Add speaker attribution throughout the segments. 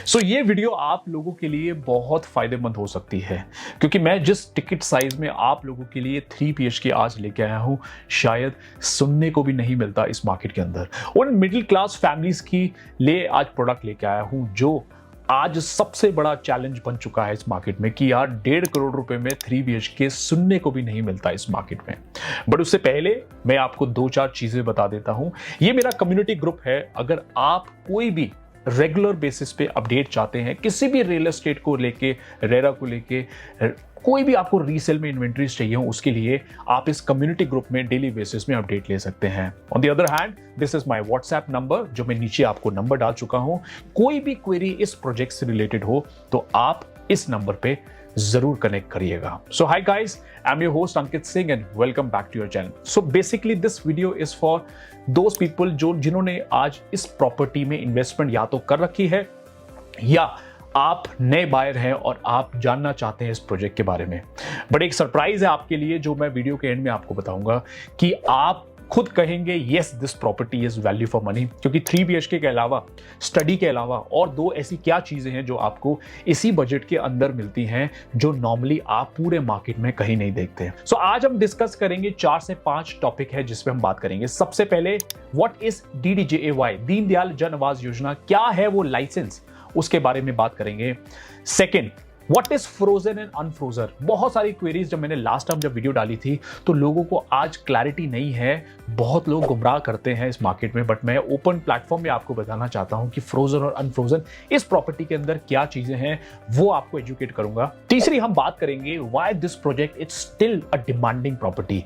Speaker 1: सो ये वीडियो आप लोगों के लिए बहुत फायदेमंद हो सकती है क्योंकि मैं जिस टिकट साइज में आप लोगों के लिए 3 BHK आज लेके आया हूं शायद सुनने को भी नहीं मिलता इस मार्केट के अंदर। और मिडिल क्लास फैमिलीज की लिए आज प्रोडक्ट लेके आया हूं जो आज सबसे बड़ा चैलेंज बन चुका है इस मार्केट में कि यार 1.5 करोड़ रुपए में 3 BHK सुनने को भी नहीं मिलता इस मार्केट में। बट उससे पहले मैं आपको 2-4 चीजें बता देता हूं। ये मेरा कम्युनिटी ग्रुप है। अगर आप कोई भी रेगुलर बेसिस पे अपडेट चाहते हैं किसी भी रियल एस्टेट को लेके, रेरा को लेके, कोई भी आपको रीसेल में इन्वेंट्रीज चाहिए हो, उसके लिए आप इस कम्युनिटी ग्रुप में डेली बेसिस में अपडेट ले सकते हैं। On the other hand, this is my WhatsApp number जो मैं नीचे आपको नंबर डाल चुका हूं। कोई भी क्वेरी इस प्रोजेक्ट से रिलेटेड हो तो आप इस नंबर पे जरूर कनेक्ट करिएगा। So hi guys, I am your host Ankit Singh and welcome back to your channel. So basically this video is for those people जिन्होंने आज इस प्रॉपर्टी में इन्वेस्टमेंट या तो कर रखी है या आप नए बायर हैं और आप जानना चाहते हैं इस प्रोजेक्ट के बारे में। बट एक सरप्राइज है आपके लिए जो मैं वीडियो के एंड में आपको बताऊंगा कि आप खुद कहेंगे yes this property is value for money, क्योंकि 3 BHK के अलावा, स्टडी के अलावा और 2 ऐसी क्या चीजें हैं जो आपको इसी बजट के अंदर मिलती हैं जो नॉर्मली आप पूरे मार्केट में कहीं नहीं देखते। सो आज हम डिस्कस करेंगे 4 से 5 टॉपिक है जिसपे हम बात करेंगे। सबसे पहले व्हाट इज DDJAY, दीनदयाल जन आवास योजना, क्या है वो लाइसेंस, उसके बारे में बात करेंगे। Second, what is frozen and unfrozen. बहुत सारी क्वेरीज जब मैंने लास्ट टाइम जब वीडियो डाली थी तो लोगों को आज क्लैरिटी नहीं है, बहुत लोग गुमराह करते हैं इस मार्केट में। बट मैं ओपन प्लेटफॉर्म में आपको बताना चाहता हूं कि फ्रोजन और अनफ्रोजन इस प्रॉपर्टी के अंदर क्या चीजें हैं वो आपको एजुकेट करूंगा। तीसरी हम बात करेंगे why this project is still a demanding property.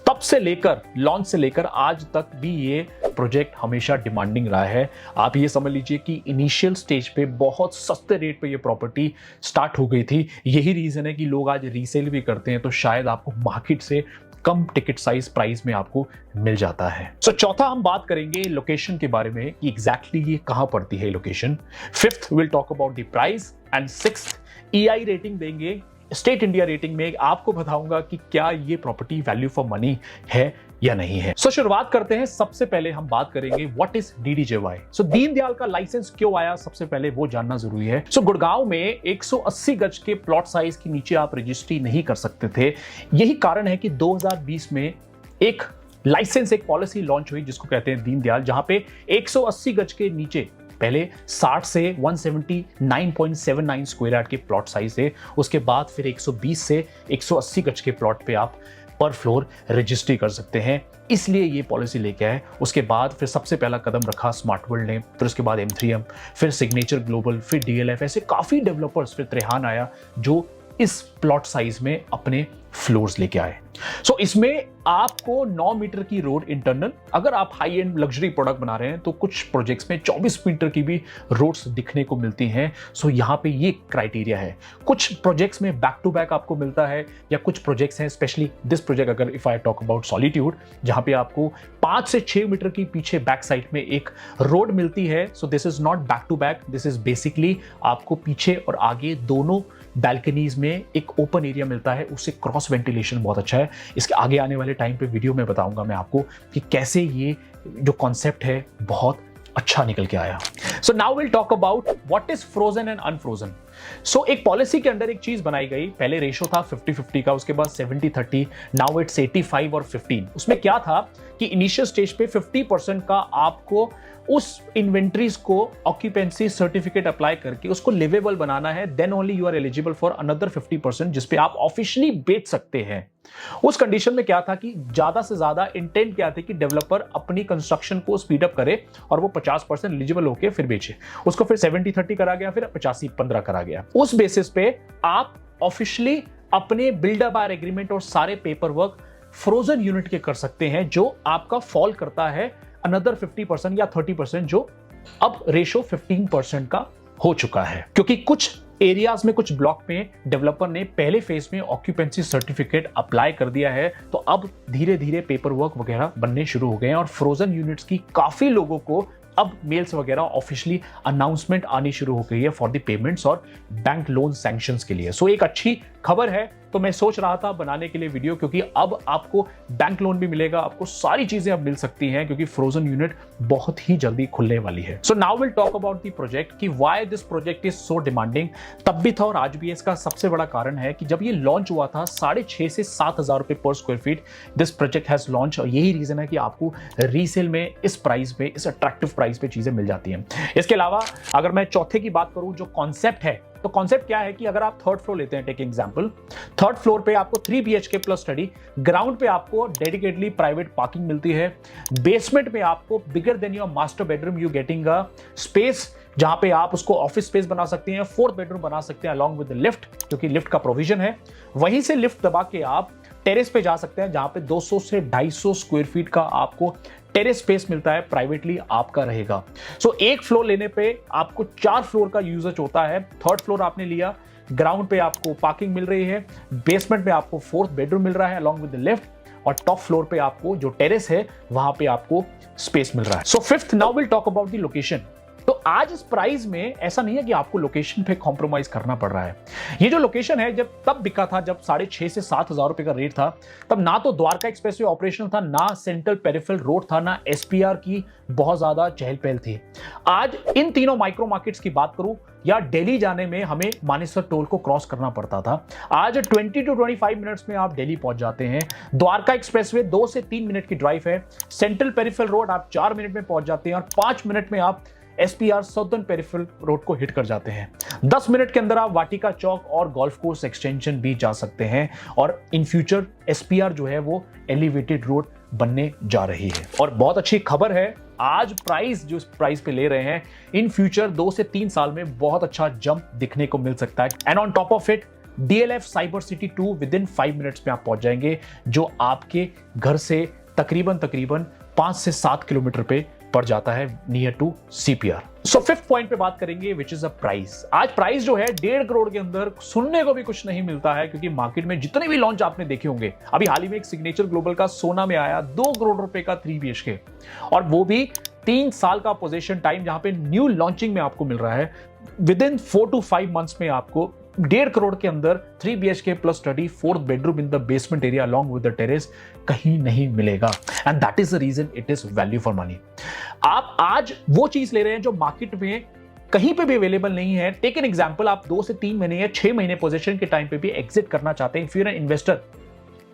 Speaker 1: तब से लेकर लॉन्च से लेकर आज तक भी ये प्रोजेक्ट हमेशा डिमांडिंग रहा है। आप ये समझ लीजिए कि इनिशियल स्टेज पे बहुत सस्ते रेट पे ये प्रॉपर्टी स्टार्ट हो गई थी। यही रीजन है कि लोग आज रीसेल भी करते हैं तो शायद आपको मार्केट से कम टिकट साइज प्राइस में आपको मिल जाता है। सो चौथा हम बात करेंगे लोकेशन के बारे में कि एग्जैक्टली ये कहां पड़ती है location. Fifth will talk about the price and sixth EI rating देंगे, स्टेट इंडिया रेटिंग में आपको बताऊंगा कि क्या ये प्रॉपर्टी वैल्यू फॉर मनी है या नहीं है। सो शुरुआत करते हैं। सबसे पहले हम बात करेंगे व्हाट इज DDJY। सो दीनदयाल का लाइसेंस क्यों आया, सबसे पहले वो जानना जरूरी है। सो गुड़गांव में 180 गज के प्लॉट साइज के नीचे आप रजिस्ट्री नहीं कर सकते थे। यही कारण है कि 2020 में एक लाइसेंस, एक पॉलिसी लॉन्च हुई जिसको कहते हैं दीनदयाल, जहां पे 180 गज के नीचे पहले 60 से 179.79 स्क्वायर यार्ड के प्लॉट साइज है, उसके बाद फिर 120 से 180 गज के प्लॉट पे आप पर फ्लोर रजिस्ट्री कर सकते हैं। इसलिए ये पॉलिसी लेके आए। उसके बाद फिर सबसे पहला कदम रखा स्मार्ट वर्ल्ड ने, फिर उसके बाद M3M, फिर सिग्नेचर ग्लोबल, फिर DLF, ऐसे काफी डेवलपर्स, फिर त्रेहान आया जो इस प्लॉट साइज में अपने फ्लोर्स लेके आए। सो इसमें आपको 9 मीटर की रोड इंटरनल, अगर आप हाई एंड लग्जरी प्रोडक्ट बना रहे हैं तो कुछ प्रोजेक्ट्स में 24 मीटर की भी रोड्स दिखने को मिलती हैं। सो यहां पे ये क्राइटेरिया है। कुछ प्रोजेक्ट्स में बैक टू बैक आपको मिलता है या कुछ प्रोजेक्ट्स हैं, स्पेशली दिस प्रोजेक्ट अगर if I talk about solitude, जहां पे आपको 5 से 6 मीटर की पीछे बैक साइड में एक रोड मिलती है। So this is not back to back, this is basically आपको पीछे और आगे दोनों बैल्कनीज में एक ओपन एरिया मिलता है, उससे क्रॉस वेंटिलेशन बहुत अच्छा है। इसके आगे आने वाले टाइम पे वीडियो में बताऊंगा मैं आपको कि कैसे ये जो कॉन्सेप्ट है बहुत अच्छा निकल के आया। So now will talk about what is frozen and unfrozen. So एक पॉलिसी के अंदर एक चीज बनाई गई, पहले रेशो था 50-50 का, उसके बाद 70-30, नाउ इट्स 85 और 15। उसमें क्या था कि इनिशियल स्टेज पे 50% का आपको उस इन्वेंट्रीज को ऑक्यूपेंसी सर्टिफिकेट अप्लाई करके उसको लिवेबल बनाना है, then only you are eligible for another 50% जिसपे आप ऑफिशियली बेच सकते हैं। उस कंडीशन में क्या था कि ज्यादा से ज्यादा इंटेंट क्या थी कि डेवलपर अपनी कंस्ट्रक्शन को स्पीड अप करे और वो 50% एलिजिबल होके फिर बेचे। उसको फिर 70-30 करा गया, फिर 85-15 करा गया। उस बेसिस पे आप ऑफिशियली अपने बिल्डर बायर एग्रीमेंट और सारे पेपर वर्क फ्रोजन यूनिट के कर सकते हैं, जो आपका फॉल करता है अनदर 50% या 30%, जो अब रेशो 15% का हो चुका है। क्योंकि कुछ एरियाज में, कुछ ब्लॉक में डेवलपर ने पहले फेज में ऑक्यूपेंसी सर्टिफिकेट अप्लाई कर दिया है, तो अब धीरे धीरे पेपर वर्क वगैरह बनने शुरू हो गए हैं और फ्रोजन यूनिट्स की काफी लोगों को अब मेल्स वगैरह ऑफिशियली अनाउंसमेंट आनी शुरू हो गई है फॉर द पेमेंट्स और बैंक लोन सैंक्शंस के लिए। सो एक अच्छी खबर है। तो तो मैं सोच रहा था बनाने के लिए वीडियो, क्योंकि अब आपको बैंक लोन भी मिलेगा, आपको सारी चीजें अब मिल सकती हैं, क्योंकि फ्रोजन यूनिट बहुत ही जल्दी खुलने वाली है। So now will talk about the project कि why this project is so demanding. तब भी था और आज भी इसका सबसे बड़ा कारण है कि जब ये लॉन्च हुआ था 6,500 से 7,000 रुपए पर square feet this project has launch, और यही रीजन है कि आपको रीसेल में इस प्राइस पे, इस अट्रैक्टिव प्राइस पे चीजें मिल जाती हैं। इसके अलावा अगर मैं चौथे की बात करूं, जो कॉन्सेप्ट है, तो कॉन्सेप्ट क्या है कि अगर आप थर्ड फ्लोर लेते हैं, टेक एग्जांपल, थर्ड फ्लोर पे आपको 3 BHK प्लस स्टडी, ग्राउंड पे आपको डेडिकेटली प्राइवेट पार्किंग मिलती है, बेसमेंट में आपको bigger than your master bedroom you getting a space जहां पे आप उसको ऑफिस स्पेस बना सकते हैं, फोर्थ बेडरूम बना सकते हैं अलॉन्ग विद लिफ्ट, क्योंकि लिफ्ट का प्रोविजन है। वहीं से लिफ्ट दबा के आप टेरेस पे जा सकते हैं, जहां पे 200 से 250 स्क्वायर फीट का आपको टेरेस स्पेस मिलता है, प्राइवेटली आपका रहेगा। सो एक फ्लोर लेने पे आपको 4 फ्लोर का यूजेज होता है। थर्ड फ्लोर आपने लिया, ग्राउंड पे आपको पार्किंग मिल रही है, बेसमेंट में आपको फोर्थ बेडरूम मिल रहा है अलॉन्ग विद लिफ्ट, और टॉप फ्लोर पे आपको जो टेरेस है वहां पे आपको स्पेस मिल रहा है। So fifth, now will talk about the location. तो आज इस प्राइस में ऐसा नहीं है कि आपको लोकेशन पे कॉम्प्रोमाइज करना पड़ रहा है। ये जो लोकेशन है, जब तब बिका था जब 6,500 से 7,000 रुपए का रेट था, तब ना तो द्वारका एक्सप्रेसवे ऑपरेशन था, ना सेंट्रल पेरिफेरल रोड था, ना SPR की बहुत ज्यादा चहल पहल थी। आज इन तीनों माइक्रो मार्केट्स की बात करूं, या दिल्ली जाने में हमें मानेसर टोल को क्रॉस करना पड़ता था, आज 20 to 25 मिनट्स में आप दिल्ली पहुंच जाते हैं। द्वारका एक्सप्रेसवे 2 से 3 मिनट की ड्राइव है, सेंट्रल पेरिफेरल रोड आप 4 मिनट में पहुंच जाते हैं, और 5 मिनट में आप SPR साउदर्न पेरिफेरल रोड को हिट कर जाते हैं। 10 मिनट के अंदर आप वाटिका चौक और गोल्फ कोर्स एक्सटेंशन भी जा सकते हैं, और इन फ्यूचर SPR जो है वो एलिवेटेड रोड बनने जा रही है। और बहुत अच्छी खबर है, आज प्राइस जो प्राइस पे ले रहे हैं, इन फ्यूचर 2 से 3 साल में बहुत अच्छा जंप दिखने को मिल सकता है। And on top of it, DLF cyber city 2 with in 5 minutes में आप पहुंच जाएंगे, जो आपके घर से तकरीबन 5 से 7 किलोमीटर पे पड़ जाता है, near to CPR। So fifth point पे बात करेंगे, विच इज अ प्राइस। आज प्राइस जो है 1.5 करोड़ के अंदर सुनने को भी कुछ नहीं मिलता है, क्योंकि मार्केट में जितने भी लॉन्च आपने देखे होंगे, अभी हाल ही में एक सिग्नेचर ग्लोबल का सोना में आया 2 करोड़ रुपए का 3 BHK, और वो भी 3 साल का पोजीशन टाइम, जहां पे न्यू लॉन्चिंग में आपको मिल रहा है। विद इन 4 to 5 मंथ्स में आपको 1.5 करोड़ के अंदर 3 BHK plus study, fourth bedroom in the basement area along with the terrace कहीं नहीं मिलेगा, and that is the reason it is value for money. आप आज वो चीज ले रहे हैं जो मार्केट में कहीं पे भी अवेलेबल नहीं है। टेक एन एग्जांपल, आप 2 से 3 महीने या 6 महीने पोजीशन के टाइम पे भी एग्जिट करना चाहते हैं, फिर इन्वेस्टर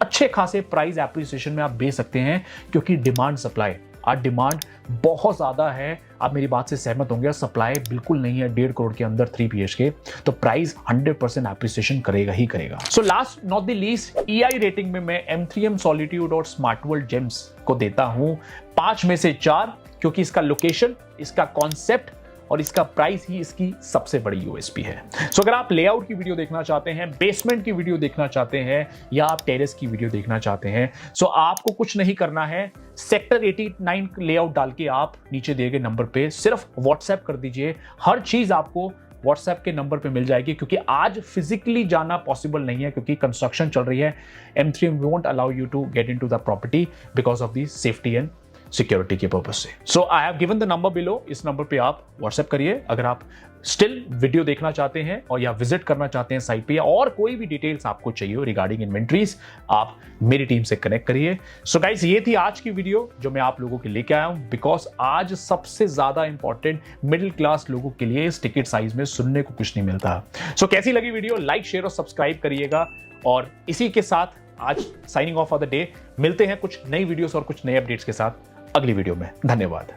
Speaker 1: अच्छे खासे प्राइस एप्रिसिएशन में आप बेच सकते हैं, क्योंकि डिमांड सप्लाई, आज डिमांड बहुत ज्यादा है। आप मेरी बात से सहमत होंगे, सप्लाई बिल्कुल नहीं है 1.5 करोड़ के अंदर 3 BHK, तो प्राइस 100% एप्रिसिएशन करेगा ही करेगा। So last not the least, EI rating में मैं M3M सॉलिट्यूड और स्मार्ट वर्ल्ड जेम्स को देता हूं 5 में से 4, क्योंकि इसका लोकेशन, इसका कॉन्सेप्ट और इसका प्राइस ही इसकी सबसे बड़ी USP है। सो अगर आप लेआउट की वीडियो देखना चाहते हैं, बेसमेंट की वीडियो देखना चाहते हैं, या आप टेरेस की वीडियो देखना चाहते हैं, सो आपको कुछ नहीं करना है, सेक्टर 89 लेआउट डाल के आप नीचे दिए गए नंबर पे सिर्फ व्हाट्सएप कर दीजिए। हर चीज आपको व्हाट्सएप के नंबर पे मिल जाएगी, क्योंकि आज फिजिकली जाना पॉसिबल नहीं है, क्योंकि कंस्ट्रक्शन चल रही है। M3M won't allow you to get into the property because of the safety and security के पर्पज से। So I have given the number below, इस नंबर पे आप व्हाट्सएप करिए अगर आप स्टिल वीडियो देखना चाहते हैं, और या विजिट करना चाहते हैं साइट पे, और कोई भी डिटेल्स आपको चाहिए हो रिगार्डिंग इन्वेंट्रीज, आप मेरी टीम से कनेक्ट करिए। सो गाइस, ये थी आज की वीडियो जो मैं आप लोगों के लेके आया हूं, बिकॉज आज सबसे ज्यादा इंपॉर्टेंट मिडिल क्लास लोगों के लिए इस टिकट साइज में सुनने को कुछ नहीं मिलता। सो कैसी लगी वीडियो, लाइक शेयर और सब्सक्राइब करिएगा, और इसी के साथ आज signing off for the day. मिलते हैं कुछ नई वीडियोस और कुछ नए अपडेट्स के साथ अगली वीडियो में। धन्यवाद।